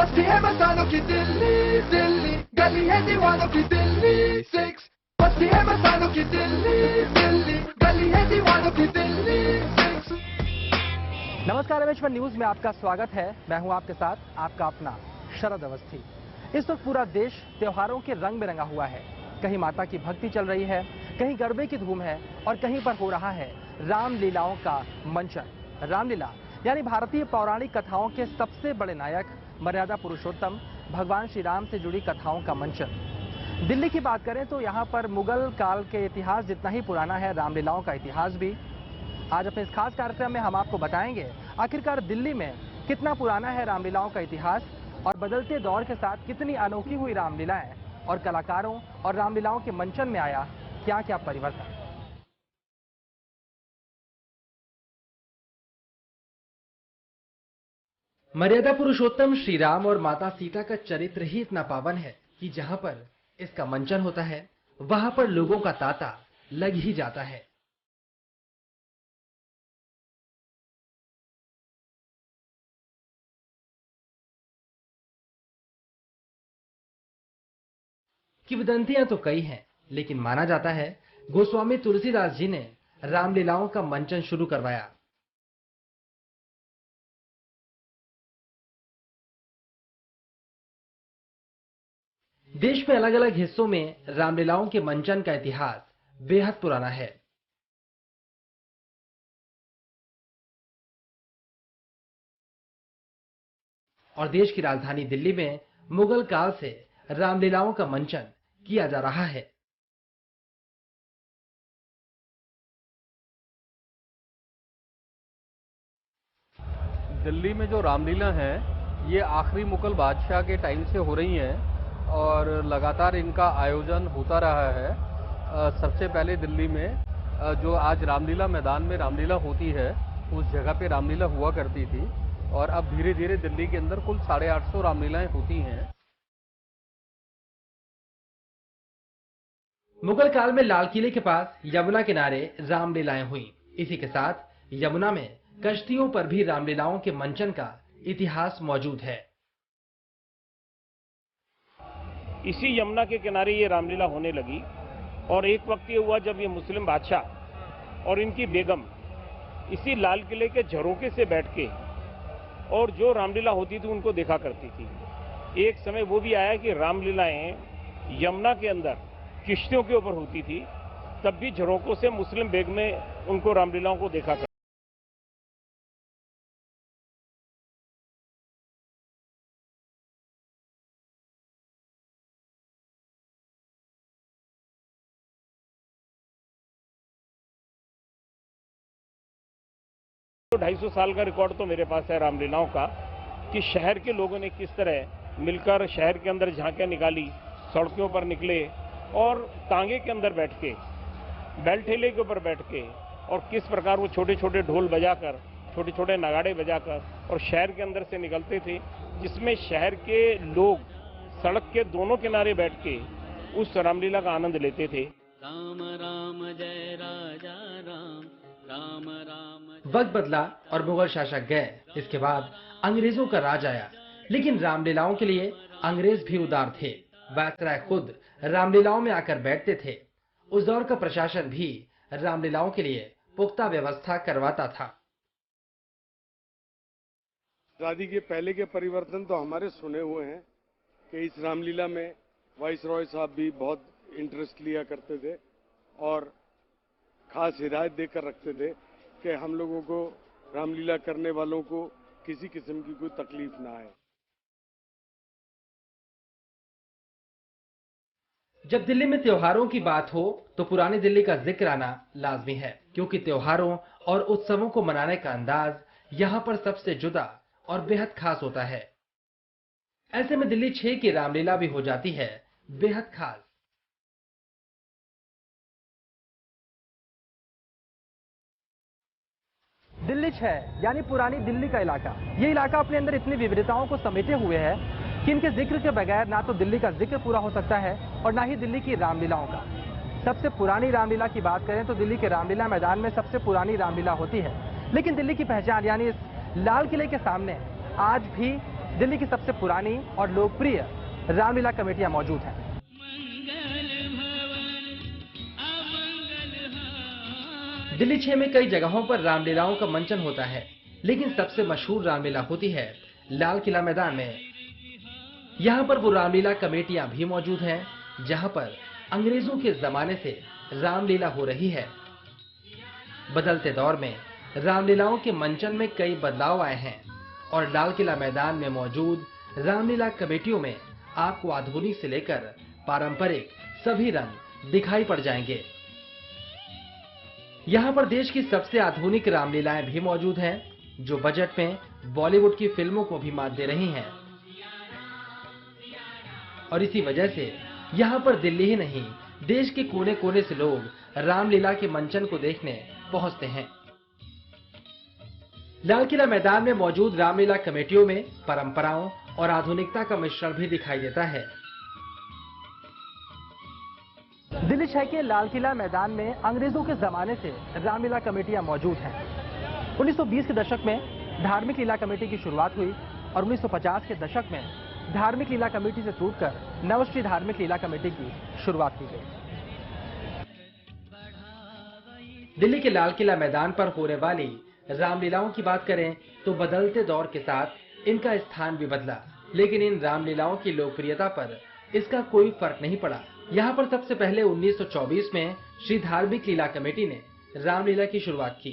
बस्ती है मस्तानों की दिल्ली दिल्ली, गली है दीवानों की दिल्ली 6। बस्ती है मस्तानों की दिल्ली दिल्ली, गली है दीवानों की दिल्ली 6। नमस्कार, एमएच1 न्यूज में आपका स्वागत है। मैं हूं आपके साथ आपका अपना शरद अवस्थी। इस वक्त पूरा देश त्योहारों के रंग में रंगा हुआ है। कहीं माता की भक्ति चल रही है, कहीं गरबे की धूम है और कहीं पर हो रहा है रामलीलाओं का मंचन। रामलीला यानी भारतीय पौराणिक कथाओं के सबसे बड़े नायक मर्यादा पुरुषोत्तम भगवान श्री राम से जुड़ी कथाओं का मंचन। दिल्ली की बात करें तो यहाँ पर मुगल काल के इतिहास जितना ही पुराना है रामलीलाओं का इतिहास भी। आज अपने इस खास कार्यक्रम में हम आपको बताएंगे आखिरकार दिल्ली में कितना पुराना है रामलीलाओं का इतिहास और बदलते दौर के साथ कितनी अनोखी हुई रामलीलाएं और कलाकारों और रामलीलाओं के मंचन में आया क्या क्या परिवर्तन। मर्यादा पुरुषोत्तम श्री राम और माता सीता का चरित्र ही इतना पावन है कि जहां पर इसका मंचन होता है वहां पर लोगों का तांता लग ही जाता है। किंवदंतियां तो कई हैं, लेकिन माना जाता है गोस्वामी तुलसीदास जी ने रामलीलाओं का मंचन शुरू करवाया। देश में अलग अलग हिस्सों में रामलीलाओं के मंचन का इतिहास बेहद पुराना है। और देश की राजधानी दिल्ली में मुगल काल से रामलीलाओं का मंचन किया जा रहा है। दिल्ली में जो रामलीला है ये आखिरी मुगल बादशाह के टाइम से हो रही हैं और लगातार इनका आयोजन होता रहा है। सबसे पहले दिल्ली में जो आज रामलीला मैदान में रामलीला होती है उस जगह पे रामलीला हुआ करती थी और अब धीरे धीरे दिल्ली के अंदर कुल 850 रामलीलाएं होती हैं। मुगल काल में लाल किले के पास यमुना किनारे रामलीलाएं हुई। इसी के साथ यमुना में कश्तियों पर भी रामलीलाओं के मंचन का इतिहास मौजूद है। इसी यमुना के किनारे ये रामलीला होने लगी और एक वक्त ये हुआ जब ये मुस्लिम बादशाह और इनकी बेगम इसी लाल किले के झरोके से बैठ के और जो रामलीला होती थी उनको देखा करती थी। एक समय वो भी आया कि रामलीलाएं यमुना के अंदर किश्तियों के ऊपर होती थी, तब भी झरोकों से मुस्लिम बेगमें उनको रामलीलाओं को देखा करती। तो 250 साल का रिकॉर्ड तो मेरे पास है रामलीलाओं का कि शहर के लोगों ने किस तरह मिलकर शहर के अंदर झांकियां निकाली, सड़कों पर निकले और तांगे के अंदर बैठ के, बैल ठेले के ऊपर बैठ के और किस प्रकार वो छोटे छोटे ढोल बजाकर, छोटे छोटे नगाड़े बजाकर और शहर के अंदर से निकलते थे, जिसमें शहर के लोग सड़क के दोनों किनारे बैठ के उस रामलीला का आनंद लेते थे। राम राम जय राजा राम, राम राम। वक्त बदला और मुगल शासक गए। इसके बाद अंग्रेजों का राज आया, लेकिन रामलीलाओं के लिए अंग्रेज भी उदार थे। वायसराय खुद रामलीलाओं में आकर बैठते थे। उस दौर का प्रशासन भी रामलीलाओं के लिए पुख्ता व्यवस्था करवाता था। आजादी के पहले के परिवर्तन तो हमारे सुने हुए हैं कि इस रामलीला में वाइसरॉय साहब भी बहुत इंटरेस्ट लिया करते थे और खास हिदायत देकर रखते थे कि हम लोगों को रामलीला करने वालों को किसी किस्म की कोई तकलीफ ना आए। जब दिल्ली में त्योहारों की बात हो तो पुरानी दिल्ली का जिक्र आना लाजमी है, क्योंकि त्योहारों और उत्सवों को मनाने का अंदाज यहाँ पर सबसे जुदा और बेहद खास होता है। ऐसे में दिल्ली 6 की रामलीला भी हो जाती है बेहद खास। दिल्ली 6 यानी पुरानी दिल्ली का इलाका, ये इलाका अपने अंदर इतनी विविधताओं को समेटे हुए है कि इनके जिक्र के बगैर ना तो दिल्ली का जिक्र पूरा हो सकता है और ना ही दिल्ली की रामलीलाओं का। सबसे पुरानी रामलीला की बात करें तो दिल्ली के रामलीला मैदान में सबसे पुरानी रामलीला होती है, लेकिन दिल्ली की पहचान यानी इस लाल किले के सामने आज भी दिल्ली की सबसे पुरानी और लोकप्रिय रामलीला कमेटियां मौजूद हैं। दिल्ली 6 में कई जगहों पर रामलीलाओं का मंचन होता है, लेकिन सबसे मशहूर रामलीला होती है लाल किला मैदान में। यहाँ पर वो रामलीला कमेटियां भी मौजूद हैं, जहाँ पर अंग्रेजों के जमाने से रामलीला हो रही है। बदलते दौर में रामलीलाओं के मंचन में कई बदलाव आए हैं और लाल किला मैदान में मौजूद रामलीला कमेटियों में आपको आधुनिक से लेकर पारंपरिक सभी रंग दिखाई पड़ जाएंगे। यहाँ पर देश की सबसे आधुनिक रामलीलाएं भी मौजूद हैं, जो बजट में बॉलीवुड की फिल्मों को भी मात दे रही हैं। और इसी वजह से यहाँ पर दिल्ली ही नहीं, देश के कोने कोने से लोग रामलीला के मंचन को देखने पहुंचते हैं। लाल किला मैदान में मौजूद रामलीला कमेटियों में परंपराओं और आधुनिकता का मिश्रण भी दिखाई देता है। दिल्ली 6 के लाल किला मैदान में अंग्रेजों के जमाने से रामलीला कमेटियां मौजूद हैं। 1920 के दशक में धार्मिक लीला कमेटी की शुरुआत हुई और 1950 के दशक में धार्मिक लीला कमेटी से टूटकर नवश्री धार्मिक लीला कमेटी की शुरुआत की गई। दिल्ली के लाल किला मैदान पर होने वाली रामलीलाओं की बात करें तो बदलते दौर के साथ इनका स्थान भी बदला, लेकिन इन रामलीलाओं की लोकप्रियता पर इसका कोई फर्क नहीं पड़ा। यहाँ पर सबसे पहले 1924 में श्री धार्मिक लीला कमेटी ने रामलीला की शुरुआत की।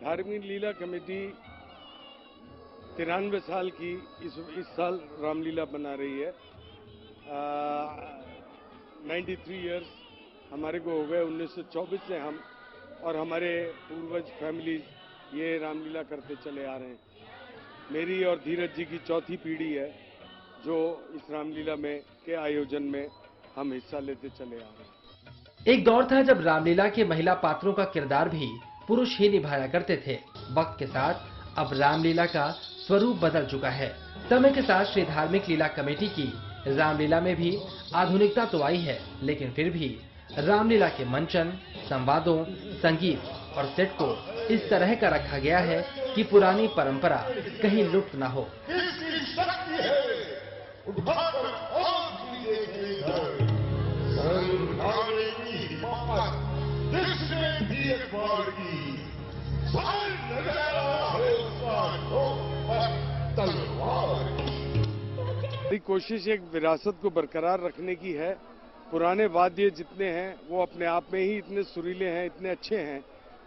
धार्मिक लीला कमेटी 93 साल की इस साल रामलीला बना रही है। 93 इयर्स हमारे को हो गए। 1924 से हम और हमारे पूर्वज फैमिली ये रामलीला करते चले आ रहे हैं। मेरी और धीरज जी की चौथी पीढ़ी है जो इस रामलीला में के आयोजन में हम हिस्सा लेते चले आ रहे हैं। एक दौर था जब रामलीला के महिला पात्रों का किरदार भी पुरुष ही निभाया करते थे। वक्त के साथ अब रामलीला का स्वरूप बदल चुका है। समय के साथ श्री धार्मिक लीला कमेटी की रामलीला में भी आधुनिकता तो आई है, लेकिन फिर भी रामलीला के मंचन, संवादों, संगीत और सेट को इस तरह का रखा गया है कि पुरानी परंपरा कहीं लुप्त न हो। कोशिश एक विरासत को बरकरार रखने की है। पुराने वाद्य जितने हैं वो अपने आप में ही इतने सुरीले हैं, इतने अच्छे हैं।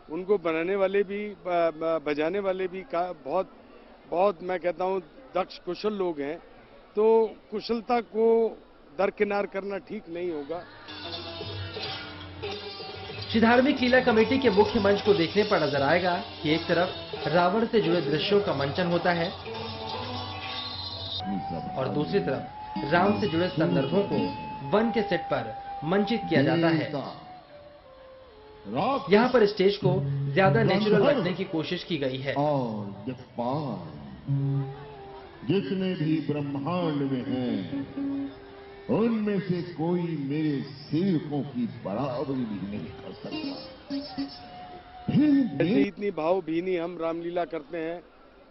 उनको बनाने वाले भी बजाने वाले भी बहुत मैं कहता हूँ दक्ष कुशल लोग हैं। तो कुशलता को दरकिनार करना ठीक नहीं होगा। श्री धार्मिक लीला कमेटी के मुख्य मंच को देखने पर नजर आएगा कि एक तरफ रावण से जुड़े दृश्यों का मंचन होता है और दूसरी तरफ राम से जुड़े संदर्भों को वन के सेट पर मंचित किया जाता है। यहाँ पर स्टेज को ज्यादा नेचुरल रखने की कोशिश की गई है। जितने भी ब्रह्मांड में हैं, उनमें से कोई मेरे सेवकों की बराबरी भी नहीं कर सकता। ऐसे इतनी भावभीनी हम रामलीला करते हैं,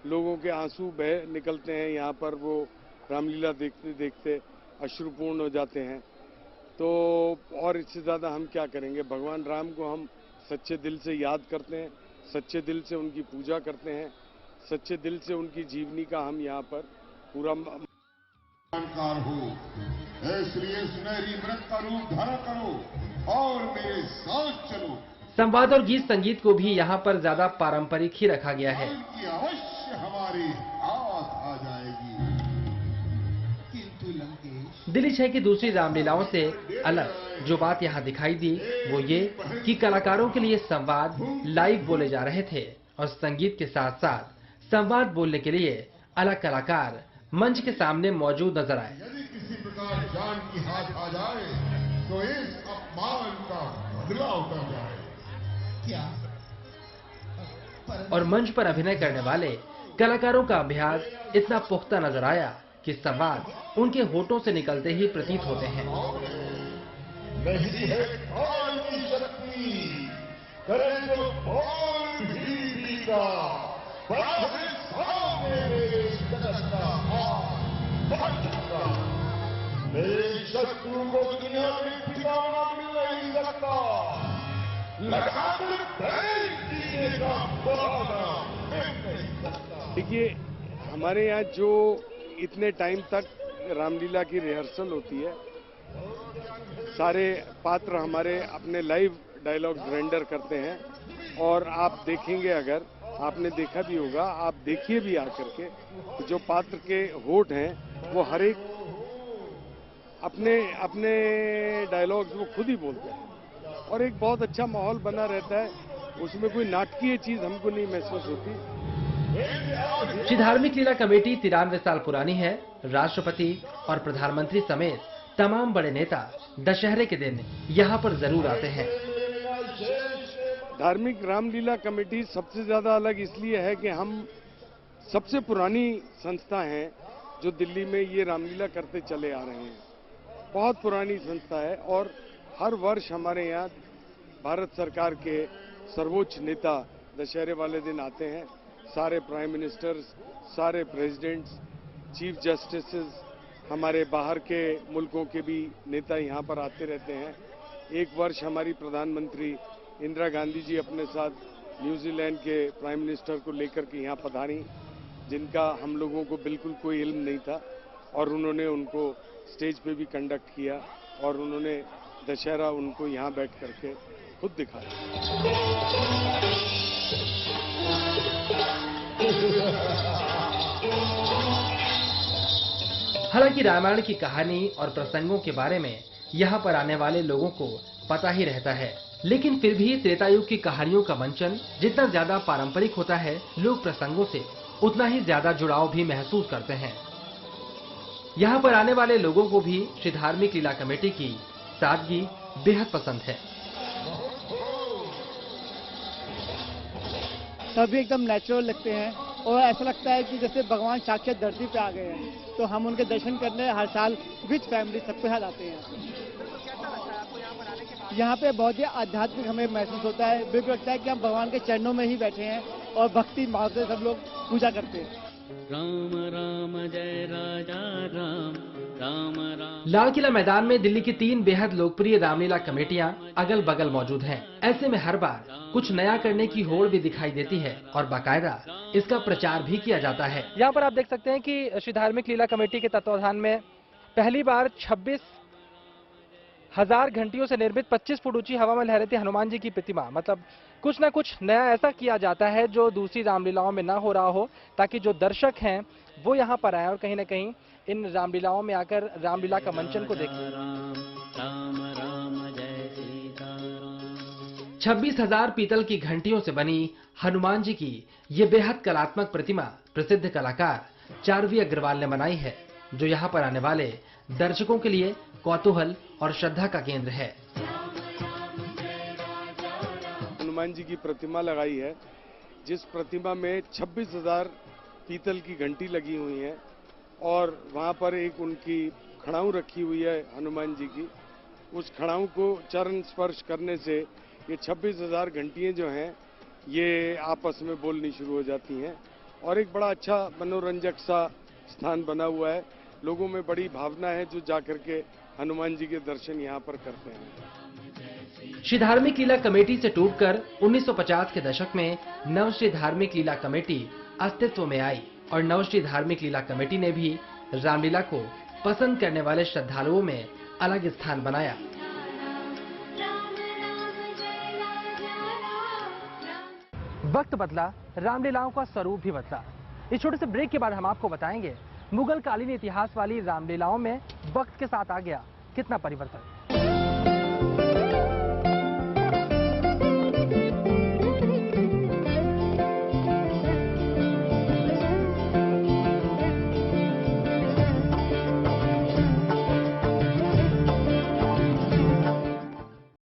लोगों के आंसू बह निकलते हैं। यहाँ पर वो रामलीला देखते देखते अश्रुपूर्ण हो जाते हैं। तो और इससे ज्यादा हम क्या करेंगे। भगवान राम को हम सच्चे दिल से याद करते हैं, सच्चे दिल से उनकी पूजा करते हैं, सच्चे दिल से उनकी जीवनी का हम यहाँ पर पूरा जानकार हो। इसलिए सुनहरी मृत का रूप धारण करो और मेरे साथ चलो। संवाद और गीत संगीत को भी यहाँ पर ज्यादा पारंपरिक ही रखा गया है। अवश्य हमारे हाथ आ जाएगी। किंतु लंकेश, दिल्ली 6 की दूसरी रामलीलाओं से अलग जो बात यहाँ दिखाई दी वो ये कि कलाकारों के लिए संवाद लाइव बोले जा रहे थे और संगीत के साथ साथ संवाद बोलने के लिए अलग कलाकार मंच के सामने मौजूद नजर आए। यदि किसी प्रकार जान की हाथ आ जाए तो इस अपमान का बदला उतर जाए। क्या? और मंच पर अभिनय करने वाले कलाकारों का अभ्यास इतना पुख्ता नजर आया कि संवाद उनके होठों से निकलते ही प्रतीत होते हैं। नहीं है काल की शक्ति, करे तो कौन भी बीता, सामने सकता, बढ़ सकता। मेरे शत्रु को दुनिया में ठिकाना मिल नहीं सकता। लगातार ब्रेक जीने का बहाना मिल नहीं सकता। देखिए, हमारे यहाँ जो इतने टाइम तक रामलीला की रिहर्सल होती है, सारे पात्र हमारे अपने लाइव डायलॉग्स रेंडर करते हैं और आप देखेंगे, अगर आपने देखा भी होगा, आप देखिए भी आकर के, जो पात्र के होठ हैं वो हर एक अपने अपने डायलॉग्स वो खुद ही बोलते हैं और एक बहुत अच्छा माहौल बना रहता है। उसमें कोई नाटकीय चीज हमको नहीं महसूस होती। श्री धार्मिक लीला कमेटी 93 साल पुरानी है। राष्ट्रपति और प्रधानमंत्री समेत तमाम बड़े नेता दशहरे के दिन यहाँ पर जरूर आते हैं। धार्मिक रामलीला कमेटी सबसे ज्यादा अलग इसलिए है कि हम सबसे पुरानी संस्था हैं जो दिल्ली में ये रामलीला करते चले आ रहे हैं। बहुत पुरानी संस्था है और हर वर्ष हमारे यहाँ भारत सरकार के सर्वोच्च नेता दशहरे वाले दिन आते हैं। सारे प्राइम मिनिस्टर्स, सारे प्रेसिडेंट्स, चीफ जस्टिसेस, हमारे बाहर के मुल्कों के भी नेता यहाँ पर आते रहते हैं। एक वर्ष हमारी प्रधानमंत्री इंदिरा गांधी जी अपने साथ न्यूजीलैंड के प्राइम मिनिस्टर को लेकर के यहाँ पधारी, जिनका हम लोगों को बिल्कुल कोई इल्म नहीं था और उन्होंने उनको स्टेज पे भी कंडक्ट किया और उन्होंने दशहरा उनको यहाँ बैठ करके खुद दिखाया। हालांकि रामायण की कहानी और प्रसंगों के बारे में यहाँ पर आने वाले लोगों को पता ही रहता है, लेकिन फिर भी त्रेतायुग की कहानियों का मंचन जितना ज्यादा पारंपरिक होता है, लोक प्रसंगों से उतना ही ज्यादा जुड़ाव भी महसूस करते हैं। यहाँ पर आने वाले लोगों को भी श्री धार्मिक लीला कमेटी की सादगी बेहद पसंद है। सभी एकदम नेचुरल लगते हैं और ऐसा लगता है कि जैसे भगवान साक्षात धरती पे आ गए हैं। तो हम उनके दर्शन करने हर साल विद फैमिली सबके साथ आते हैं। यहाँ पे बहुत ही आध्यात्मिक हमें महसूस होता है। बिल्कुल लगता है कि हम भगवान के चरणों में ही बैठे हैं और भक्ति भाव से सब लोग पूजा करते हैं। राम राम जय राजा राम, राम राम। लाल किला मैदान में दिल्ली की 3 बेहद लोकप्रिय रामलीला कमेटियां अगल बगल मौजूद हैं। ऐसे में हर बार कुछ नया करने की होड़ भी दिखाई देती है और बाकायदा इसका प्रचार भी किया जाता है। यहाँ पर आप देख सकते हैं कि श्री धार्मिक लीला कमेटी के तत्वाधान में पहली बार 26,000 घंटियों से निर्मित 25 फुट ऊंची हवा में लहराती हनुमान जी की प्रतिमा, मतलब कुछ ना कुछ नया ऐसा किया जाता है जो दूसरी रामलीलाओं में ना हो रहा हो, ताकि जो दर्शक हैं वो यहाँ पर आए और कहीं ना कहीं इन रामलीलाओं में आकर रामलीला का मंचन को देखें। 26,000 पीतल की घंटियों से बनी हनुमान जी की ये बेहद कलात्मक प्रतिमा प्रसिद्ध कलाकार चारवी अग्रवाल ने बनाई है, जो यहाँ पर आने वाले दर्शकों के लिए कौतूहल और श्रद्धा का केंद्र है। हनुमान जी की प्रतिमा लगाई है, जिस प्रतिमा में 26,000 पीतल की घंटी लगी हुई है और वहां पर एक उनकी खड़ाऊ रखी हुई है हनुमान जी की। उस खड़ाऊ को चरण स्पर्श करने से ये 26,000 घंटियां जो हैं ये आपस में बोलनी शुरू हो जाती हैं और एक बड़ा अच्छा मनोरंजक सा स्थान बना हुआ है। लोगों में बड़ी भावना है जो जाकर के हनुमान जी के दर्शन यहाँ पर करते हैं। श्री धार्मिक लीला कमेटी से टूटकर 1950 के दशक में नव श्री धार्मिक लीला कमेटी अस्तित्व में आई और नव श्री धार्मिक लीला कमेटी ने भी रामलीला को पसंद करने वाले श्रद्धालुओं में अलग स्थान बनाया। वक्त बदला, रामलीलाओं का स्वरूप भी बदला। इस छोटे से ब्रेक के बाद हम आपको बताएंगे मुगल कालीन इतिहास वाली रामलीलाओं में वक्त के साथ आ गया कितना परिवर्तन।